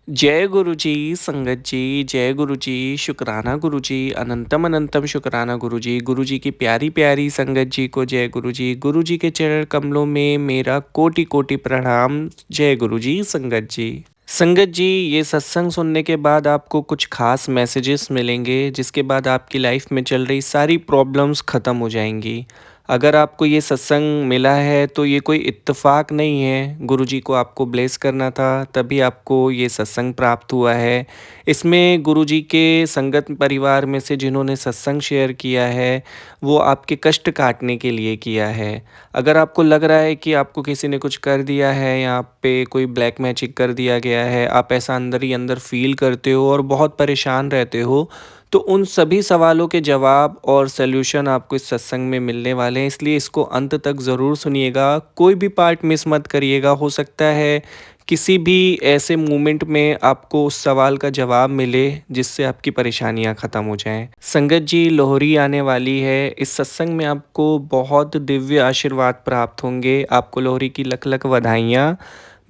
जय गुरु जी, संगत जी, जय गुरु जी, शुकराना गुरु जी, अनंतम अनंतम शुकराना गुरु जी की प्यारी-प्यारी संगत जी को जय गुरु जी के चरण कमलों में मेरा कोटि-कोटि प्रणाम, जय गुरु जी, संगत जी। संगत जी, ये सत्संग सुनने के बाद आपको कुछ ख़ास मैसेजेस मिलेंगे, जिसके बाद आपकी लाइफ में चल रही सारी प्रॉब्लम्स ख़त्म हो जाएँगी। अगर आपको ये सत्संग मिला है तो ये कोई इत्तेफ़ाक नहीं है, गुरुजी को आपको ब्लेस करना था तभी आपको ये सत्संग प्राप्त हुआ है। इसमें गुरुजी के संगत परिवार में से जिन्होंने सत्संग शेयर किया है, वो आपके कष्ट काटने के लिए किया है। अगर आपको लग रहा है कि आपको किसी ने कुछ कर दिया है या आप पे कोई ब्लैक मैजिक कर दिया गया है, आप ऐसा अंदर ही अंदर फ़ील करते हो और बहुत परेशान रहते हो, तो उन सभी सवालों के जवाब और सॉल्यूशन आपको इस सत्संग में मिलने वाले हैं, इसलिए इसको अंत तक ज़रूर सुनिएगा। कोई भी पार्ट मिस मत करिएगा, हो सकता है किसी भी ऐसे मोमेंट में आपको उस सवाल का जवाब मिले, जिससे आपकी परेशानियाँ ख़त्म हो जाएँ। संगत जी, लोहरी आने वाली है, इस सत्संग में आपको बहुत दिव्य आशीर्वाद प्राप्त होंगे। आपको लोहरी की लख-लख बधाइयाँ।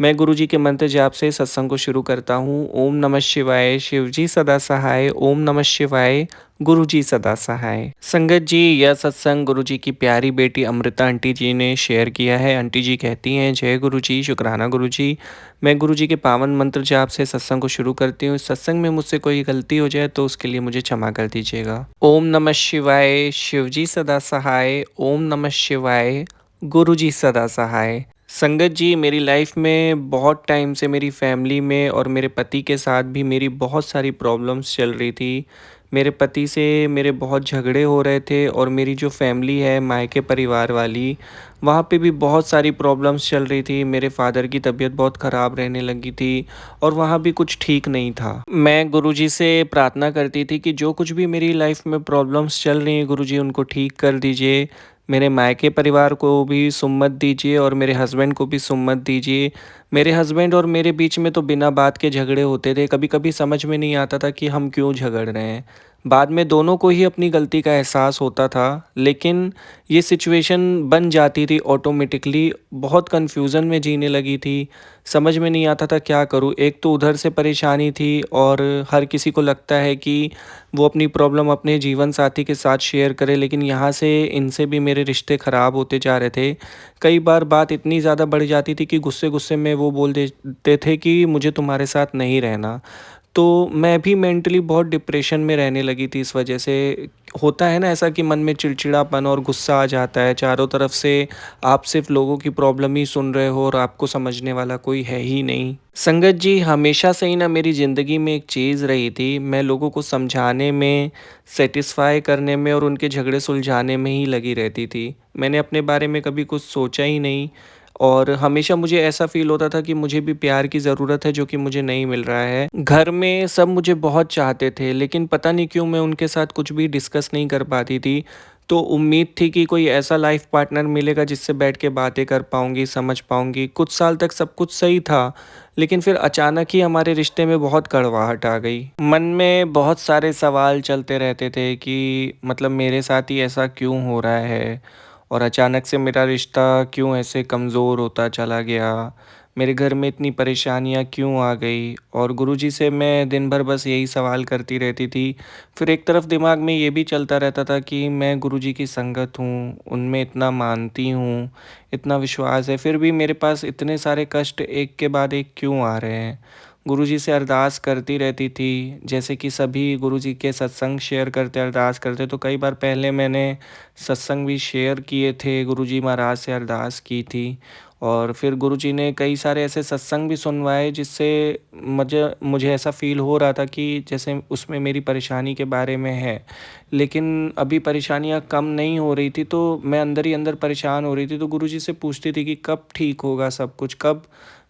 मैं गुरुजी के मंत्र जाप से सत्संग को शुरू करता हूँ। ओम नमः शिवाय, शिव जी सदा सहाय, ओम नमः शिवाय, गुरु जी सदा सहाय। संगत जी, यह सत्संग गुरु जी की प्यारी बेटी अमृता आंटी जी ने शेयर किया है। आंटी जी कहती हैं, जय गुरु जी, शुकराना गुरु जी। मैं गुरु जी के पावन मंत्र जाप से सत्संग को शुरू करती हूँ। इस सत्संग में मुझसे कोई गलती हो जाए तो उसके लिए मुझे क्षमा कर दीजिएगा। ओम नमः शिवाय, शिव जी सदा सहाय, ओम नमः शिवाय, गुरु जी सदा सहाय। संगत जी, मेरी लाइफ में बहुत टाइम से मेरी फैमिली में और मेरे पति के साथ भी मेरी बहुत सारी प्रॉब्लम्स चल रही थी। मेरे पति से मेरे बहुत झगड़े हो रहे थे और मेरी जो फैमिली है मायके परिवार वाली, वहाँ पे भी बहुत सारी प्रॉब्लम्स चल रही थी। मेरे फादर की तबीयत बहुत ख़राब रहने लगी थी और वहाँ भी कुछ ठीक नहीं था। मैं गुरुजी से प्रार्थना करती थी कि जो कुछ भी मेरी लाइफ में प्रॉब्लम्स चल रही हैं गुरुजी उनको ठीक कर दीजिए। मेरे मायके परिवार को भी सुम्मत दीजिए और मेरे हस्बैंड को भी सुम्मत दीजिए। मेरे हस्बैंड और मेरे बीच में तो बिना बात के झगड़े होते थे, कभी-कभी समझ में नहीं आता था कि हम क्यों झगड़ रहे हैं। बाद में दोनों को ही अपनी गलती का एहसास होता था, लेकिन ये सिचुएशन बन जाती थी ऑटोमेटिकली, बहुत कन्फ्यूज़न में जीने लगी थी, समझ में नहीं आता था क्या करूँ? एक तो उधर से परेशानी थी और हर किसी को लगता है कि वो अपनी प्रॉब्लम अपने जीवन साथी के साथ शेयर करे, लेकिन यहाँ से इनसे भी मेरे रिश्ते ख़राब होते जा रहे थे। कई बार बात इतनी ज़्यादा बढ़ जाती थी कि गुस्से-गुस्से में वो बोल देते थे कि मुझे तुम्हारे साथ नहीं रहना। तो मैं भी मेंटली बहुत डिप्रेशन में रहने लगी थी इस वजह से। होता है ना ऐसा कि मन में चिड़चिड़ापन और गुस्सा आ जाता है, चारों तरफ से आप सिर्फ़ लोगों की प्रॉब्लम ही सुन रहे हो और आपको समझने वाला कोई है ही नहीं। संगत जी, हमेशा से ही ना मेरी ज़िंदगी में एक चीज़ रही थी, मैं लोगों को समझाने में, सैटिस्फाई करने में और उनके झगड़े सुलझाने में ही लगी रहती थी। मैंने अपने बारे में कभी कुछ सोचा ही नहीं और हमेशा मुझे ऐसा फ़ील होता था कि मुझे भी प्यार की ज़रूरत है जो कि मुझे नहीं मिल रहा है। घर में सब मुझे बहुत चाहते थे, लेकिन पता नहीं क्यों मैं उनके साथ कुछ भी डिस्कस नहीं कर पाती थी। तो उम्मीद थी कि कोई ऐसा लाइफ़ पार्टनर मिलेगा जिससे बैठ के बातें कर पाऊँगी, समझ पाऊँगी। कुछ साल तक सब कुछ सही था, लेकिन फिर अचानक ही हमारे रिश्ते में बहुत कड़वाहट आ गई। मन में बहुत सारे सवाल चलते रहते थे कि मतलब मेरे साथ ही ऐसा क्यों हो रहा है? और अचानक से मेरा रिश्ता क्यों ऐसे कमज़ोर होता चला गया? मेरे घर में इतनी परेशानियाँ क्यों आ गई? और गुरुजी से मैं दिन भर बस यही सवाल करती रहती थी। फिर एक तरफ दिमाग में ये भी चलता रहता था कि मैं गुरुजी की संगत हूँ, उनमें इतना मानती हूँ, इतना विश्वास है, फिर भी मेरे पास इतने सारे कष्ट एक के बाद एक क्यों आ रहे हैं? गुरुजी से अरदास करती रहती थी, जैसे कि सभी गुरुजी के सत्संग शेयर करते, अरदास करते, तो कई बार पहले मैंने सत्संग भी शेयर किए थे, गुरुजी महाराज से अरदास की थी और फिर गुरुजी ने कई सारे ऐसे सत्संग भी सुनवाए जिससे मुझे ऐसा फ़ील हो रहा था कि जैसे उसमें मेरी परेशानी के बारे में है। लेकिन अभी परेशानियाँ कम नहीं हो रही थी, तो मैं अंदर ही अंदर परेशान हो रही थी, तो गुरुजी से पूछती थी कि कब ठीक होगा सब कुछ, कब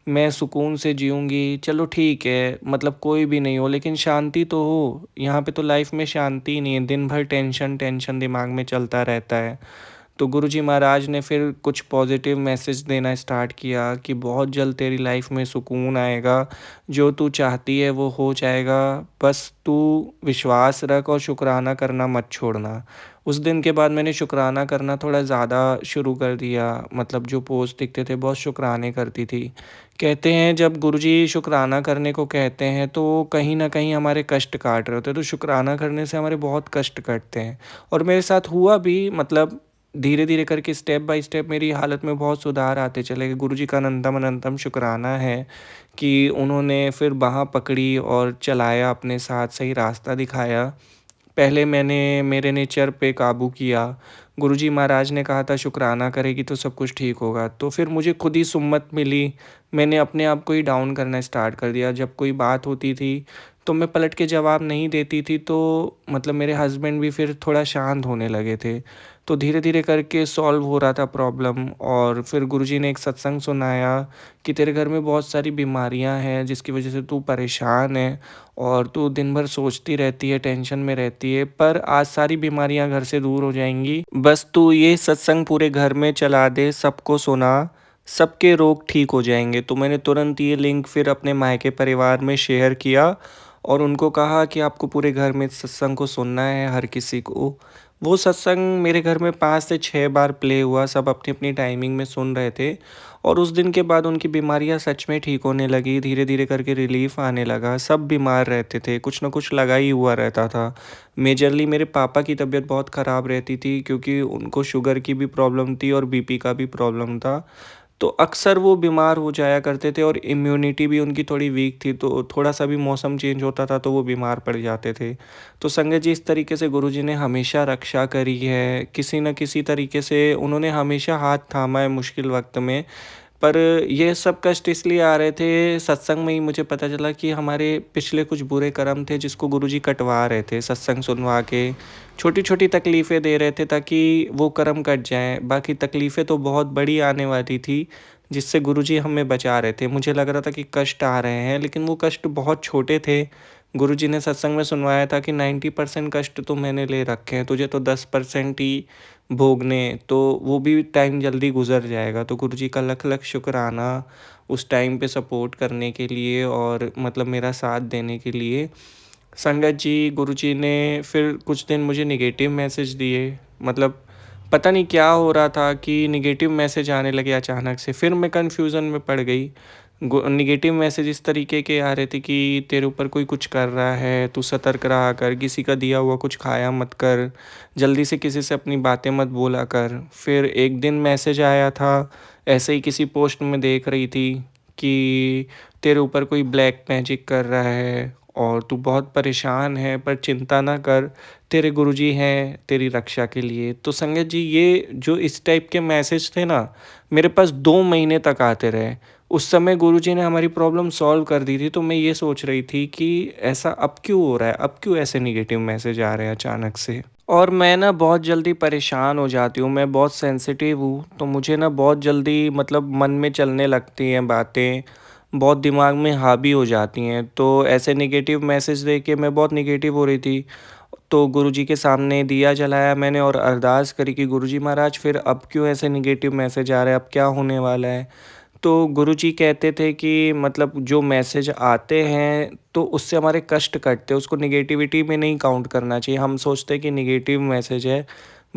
मैं सुकून से जीऊँगी? चलो ठीक है, मतलब कोई भी नहीं हो लेकिन शांति तो हो। यहाँ पे तो लाइफ़ में शांति ही नहीं है, दिन भर टेंशन, टेंशन दिमाग में चलता रहता है। तो गुरुजी महाराज ने फिर कुछ पॉज़िटिव मैसेज देना स्टार्ट किया कि बहुत जल्द तेरी लाइफ़ में सुकून आएगा, जो तू चाहती है वो हो जाएगा, बस तू विश्वास रख और शुकराना करना मत छोड़ना। उस दिन के बाद मैंने शुक्राना करना थोड़ा ज़्यादा शुरू कर दिया, मतलब जो पोस्ट दिखते थे बहुत शुक्राने करती थी। कहते हैं जब गुरुजी शुक्राना करने को कहते हैं तो कहीं न कहीं हमारे कष्ट काट रहे होते हैं, तो शुक्राना करने से हमारे बहुत कष्ट कटते हैं। और मेरे साथ हुआ भी, मतलब धीरे-धीरे करके स्टेप बाय स्टेप मेरी हालत में बहुत सुधार आते चले गए। गुरुजी का अनंतम अनंतम शुक्राना है कि उन्होंने फिर बाँह पकड़ी और चलाया अपने साथ, सही रास्ता दिखाया। पहले मैंने मेरे नेचर पे काबू किया। गुरुजी महाराज ने कहा था शुक्राना करेगी तो सब कुछ ठीक होगा। तो फिर मुझे खुद ही सुम्मत मिली। मैंने अपने आप को ही डाउन करना स्टार्ट कर दिया। जब कोई बात होती थी तो मैं पलट के जवाब नहीं देती थी, तो मतलब मेरे हस्बैंड भी फिर थोड़ा शांत होने लगे थे। तो धीरे-धीरे करके सॉल्व हो रहा था प्रॉब्लम। और फिर गुरुजी ने एक सत्संग सुनाया कि तेरे घर में बहुत सारी बीमारियाँ हैं जिसकी वज़ह से तू परेशान है और तू दिन भर सोचती रहती है, टेंशन में रहती है, पर आज सारी बीमारियाँ घर से दूर हो जाएँगी। बस तू ये सत्संग पूरे घर में चला दे, सबको सुना, सबके रोग ठीक हो जाएँगे। तो मैंने तुरंत ये लिंक फिर अपने मायके परिवार में शेयर किया और उनको कहा कि आपको पूरे घर में इस सत्संग को सुनना है, हर किसी को। वो सत्संग मेरे घर में 5 से 6 बार प्ले हुआ, सब अपनी-अपनी टाइमिंग में सुन रहे थे और उस दिन के बाद उनकी बीमारियाँ सच में ठीक होने लगी, धीरे-धीरे करके रिलीफ़ आने लगा। सब बीमार रहते थे, कुछ न कुछ लगा ही हुआ रहता था। मेजरली मेरे पापा की तबीयत बहुत ख़राब रहती थी क्योंकि उनको शुगर की भी प्रॉब्लम थी और बीपी का भी प्रॉब्लम था। तो अक्सर वो बीमार हो जाया करते थे और इम्यूनिटी भी उनकी थोड़ी वीक थी, तो थोड़ा-सा भी मौसम चेंज होता था तो वो बीमार पड़ जाते थे। तो संगत जी, इस तरीके से गुरुजी ने हमेशा रक्षा करी है, किसी न किसी तरीके से उन्होंने हमेशा हाथ थामा है मुश्किल वक़्त में। पर ये सब कष्ट इसलिए आ रहे थे, सत्संग में ही मुझे पता चला कि हमारे पिछले कुछ बुरे कर्म थे जिसको गुरुजी कटवा रहे थे सत्संग सुनवा के। छोटी-छोटी तकलीफ़ें दे रहे थे ताकि वो कर्म कट जाएँ, बाकी तकलीफ़ें तो बहुत बड़ी आने वाली थी, जिससे गुरुजी हमें बचा रहे थे। मुझे लग रहा था कि कष्ट आ रहे हैं, लेकिन वो कष्ट बहुत छोटे थे। गुरुजी ने सत्संग में सुनवाया था कि 90% कष्ट तो मैंने ले रखे हैं, तुझे तो 10% ही भोगने, तो वो भी टाइम जल्दी गुज़र जाएगा। तो गुरुजी का लख-लख शुक्राना उस टाइम पे सपोर्ट करने के लिए और मतलब मेरा साथ देने के लिए। संगत जी, गुरुजी ने फिर कुछ दिन मुझे नेगेटिव मैसेज दिए, मतलब पता नहीं क्या हो रहा था कि नेगेटिव मैसेज आने लगे अचानक से। फिर मैं कन्फ्यूज़न में पड़ गई। नेगेटिव मैसेज इस तरीके के आ रहे थे कि तेरे ऊपर कोई कुछ कर रहा है, तू सतर्क रहा कर, किसी का दिया हुआ कुछ खाया मत कर, जल्दी से किसी से अपनी बातें मत बोला कर। फिर एक दिन मैसेज आया था, ऐसे ही किसी पोस्ट में देख रही थी कि तेरे ऊपर कोई ब्लैक मैजिक कर रहा है और तू बहुत परेशान है, पर चिंता ना कर, तेरे गुरुजी हैं तेरी रक्षा के लिए। तो संगत जी, ये जो इस टाइप के मैसेज थे ना, मेरे पास 2 महीने तक आते रहे। उस समय गुरुजी ने हमारी प्रॉब्लम सॉल्व कर दी थी, तो मैं ये सोच रही थी कि ऐसा अब क्यों हो रहा है? अब क्यों ऐसे नेगेटिव मैसेज आ रहे हैं अचानक से? और मैं ना बहुत जल्दी परेशान हो जाती हूँ, मैं बहुत सेंसिटिव हूँ, तो मुझे ना बहुत जल्दी मतलब मन में चलने लगती हैं बातें, बहुत दिमाग में हावी हो जाती हैं। तो ऐसे नेगेटिव मैसेज देख के मैं बहुत नेगेटिव हो रही थी। तो गुरुजी के सामने दिया जलाया मैंने और अरदास करी कि गुरुजी महाराज, फिर अब क्यों ऐसे नेगेटिव मैसेज आ रहे हैं? अब क्या होने वाला है? तो गुरुजी कहते थे कि मतलब जो मैसेज आते हैं तो उससे हमारे कष्ट कटते हैं, उसको नेगेटिविटी में नहीं काउंट करना चाहिए। हम सोचते हैं कि नेगेटिव मैसेज है,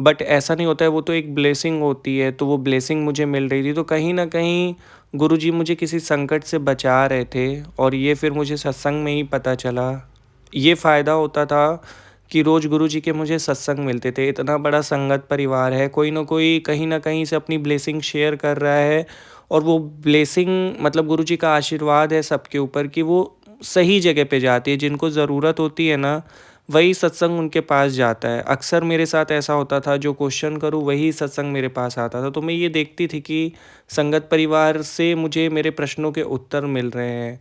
बट ऐसा नहीं होता है, वो तो एक ब्लेसिंग होती है। तो वो ब्लेसिंग मुझे मिल रही थी, तो कहीं न कहीं गुरुजी मुझे किसी संकट से बचा रहे थे और ये फिर मुझे सत्संग में ही पता चला। ये फ़ायदा होता था कि रोज़ गुरुजी के मुझे सत्संग मिलते थे। इतना बड़ा संगत परिवार है, कोई न कोई कहीं न कहीं से अपनी ब्लेसिंग शेयर कर रहा है और वो ब्लेसिंग मतलब गुरुजी का आशीर्वाद है सबके ऊपर कि वो सही जगह पे जाती है। जिनको ज़रूरत होती है ना, वही सत्संग उनके पास जाता है। अक्सर मेरे साथ ऐसा होता था, जो क्वेश्चन करूँ वही सत्संग मेरे पास आता था। तो मैं ये देखती थी कि संगत परिवार से मुझे मेरे प्रश्नों के उत्तर मिल रहे हैं।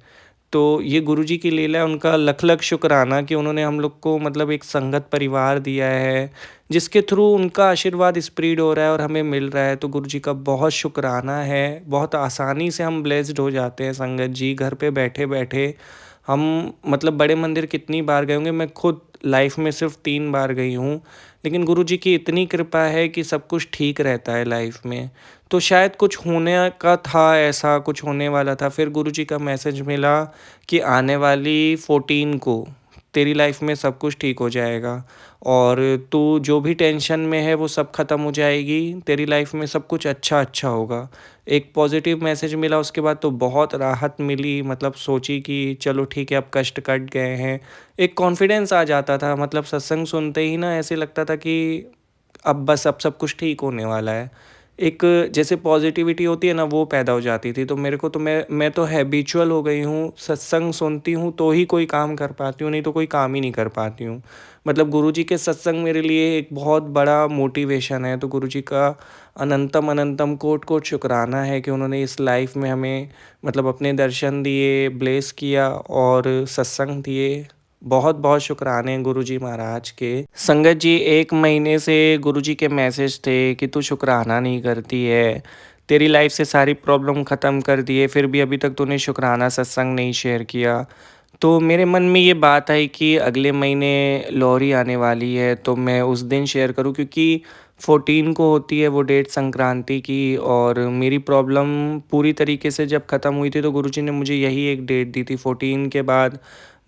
तो ये गुरुजी की लीला है, उनका लख-लख शुक्राना कि उन्होंने हम लोग को मतलब एक संगत परिवार दिया है, जिसके थ्रू उनका आशीर्वाद स्प्रेड हो रहा है और हमें मिल रहा है। तो गुरुजी का बहुत शुक्राना है। बहुत आसानी से हम ब्लेस्ड हो जाते हैं संगत जी, घर पे बैठे-बैठे। हम मतलब बड़े मंदिर कितनी बार गए होंगे, मैं खुद लाइफ़ में सिर्फ़ 3 बार गई हूँ, लेकिन गुरुजी की इतनी कृपा है कि सब कुछ ठीक रहता है लाइफ़ में। तो शायद कुछ होने का था, ऐसा कुछ होने वाला था, फिर गुरुजी का मैसेज मिला कि आने वाली 14 को तेरी लाइफ में सब कुछ ठीक हो जाएगा और तू जो भी टेंशन में है वो सब ख़त्म हो जाएगी, तेरी लाइफ में सब कुछ अच्छा होगा। एक पॉज़िटिव मैसेज मिला उसके बाद तो बहुत राहत मिली, मतलब सोची कि चलो ठीक है अब कष्ट कट गए हैं। एक कॉन्फिडेंस आ जाता था, मतलब सत्संग सुनते ही ना ऐसे लगता था कि अब बस अब सब कुछ ठीक होने वाला है। एक जैसे पॉज़िटिविटी होती है ना वो पैदा हो जाती थी। तो मेरे को तो मैं तो हैबिचुअल हो गई हूँ, सत्संग सुनती हूँ तो ही कोई काम कर पाती हूँ, नहीं तो कोई काम ही नहीं कर पाती हूँ। मतलब गुरुजी के सत्संग मेरे लिए एक बहुत बड़ा मोटिवेशन है। तो गुरुजी का अनंतम अनंतम कोटि-कोटि शुक्राना है कि उन्होंने इस लाइफ़ में हमें मतलब अपने दर्शन दिए, ब्लेस किया और सत्संग दिए। बहुत-बहुत शुक्राने हैं गुरुजी महाराज के। संगत जी 1 महीने से गुरुजी के मैसेज थे कि तू शुक्राना नहीं करती है, तेरी लाइफ से सारी प्रॉब्लम ख़त्म कर दिए, फिर भी अभी तक तूने शुक्राना सत्संग नहीं शेयर किया। तो मेरे मन में ये बात आई कि अगले महीने लोहरी आने वाली है तो मैं उस दिन शेयर करूं, क्योंकि 14 को होती है वो डेट संक्रांति की और मेरी प्रॉब्लम पूरी तरीके से जब ख़त्म हुई थी तो गुरुजी ने मुझे यही एक डेट दी थी, 14 के बाद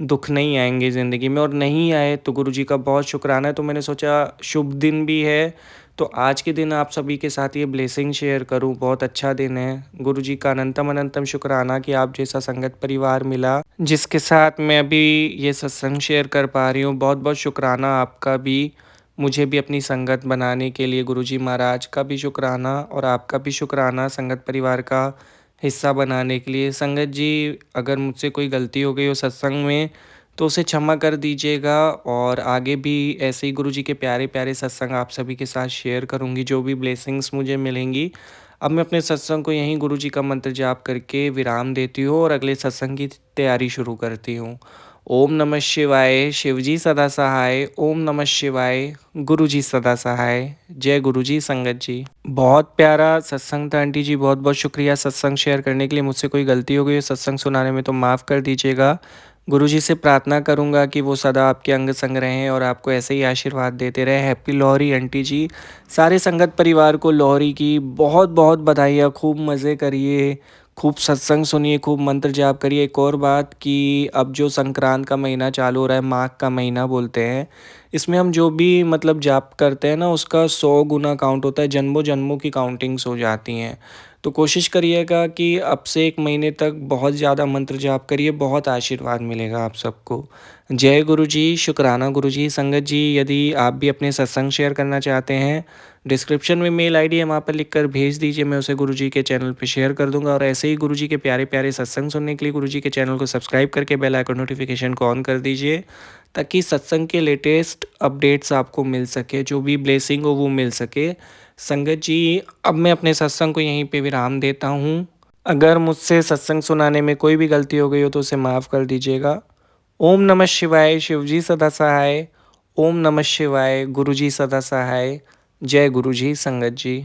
दुख नहीं आएंगे ज़िंदगी में, और नहीं आए तो गुरुजी का बहुत शुक्राना है। तो मैंने सोचा शुभ दिन भी है तो आज के दिन आप सभी के साथ ये ब्लेसिंग शेयर करूं, बहुत अच्छा दिन है। गुरुजी का अनंतम अनंतम शुक्राना कि आप जैसा संगत परिवार मिला जिसके साथ मैं अभी ये सत्संग शेयर कर पा रही हूँ। बहुत बहुत शुक्राना आपका भी, मुझे भी अपनी संगत बनाने के लिए। गुरुजी महाराज का भी शुक्राना और आपका भी शुक्राना संगत परिवार का हिस्सा बनाने के लिए। संगत जी अगर मुझसे कोई गलती हो गई हो सत्संग में तो उसे क्षमा कर दीजिएगा, और आगे भी ऐसे ही गुरुजी के प्यारे प्यारे सत्संग आप सभी के साथ शेयर करूँगी, जो भी ब्लेसिंग्स मुझे मिलेंगी। अब मैं अपने सत्संग को यहीं गुरुजी का मंत्र जाप करके विराम देती हूँ और अगले सत्संग की तैयारी शुरू करती हूँ। ओम नमः शिवाय, शिवजी सदा सहाय। ओम नमः शिवाय, गुरुजी सदा सहाय। जय गुरुजी संगत जी। बहुत प्यारा सत्संग था आंटी जी, बहुत बहुत शुक्रिया सत्संग शेयर करने के लिए। मुझसे कोई गलती हो गई है सत्संग सुनाने में तो माफ़ कर दीजिएगा। गुरुजी से प्रार्थना करूंगा कि वो सदा आपके अंग संग रहें और आपको ऐसे ही आशीर्वाद देते रहे। हैप्पी लोहरी आंटी जी। सारे संगत परिवार को लोहरी की बहुत बहुत बधाइयाँ। खूब मज़े करिए, खूब सत्संग सुनिए, खूब मंत्र जाप करिए। एक और बात कि अब जो संक्रांत का महीना चालू हो रहा है, माघ का महीना बोलते हैं, इसमें हम जो भी मतलब जाप करते हैं ना उसका 100 गुना काउंट होता है, जन्मों जन्मों की काउंटिंग्स हो जाती हैं। तो कोशिश करिएगा कि अब से 1 महीने तक बहुत ज़्यादा मंत्र जाप करिए, बहुत आशीर्वाद मिलेगा आप सबको। जय गुरु जी, शुक्राना गुरु जी। संगत जी यदि आप भी अपने सत्संग शेयर करना चाहते हैं, डिस्क्रिप्शन में मेल आईडी है, वहाँ पर लिख कर भेज दीजिए, मैं उसे गुरु जी के चैनल पे शेयर कर दूंगा। और ऐसे ही गुरु जी के प्यारे प्यारे सत्संग सुनने के लिए गुरु जी के चैनल को सब्सक्राइब करके बेल आइकन नोटिफिकेशन को ऑन कर दीजिए, ताकि सत्संग के लेटेस्ट अपडेट्स आपको मिल सके, जो भी ब्लेसिंग हो वो मिल सके। संगत जी अब मैं अपने सत्संग को यहीं पे विराम देता हूँ। अगर मुझसे सत्संग सुनाने में कोई भी गलती हो गई हो तो उसे माफ़ कर दीजिएगा। ओम नमः शिवाय, शिवजी सदा सहाय। ओम नमः शिवाय, गुरुजी सदा सहाय। जय गुरुजी संगत जी।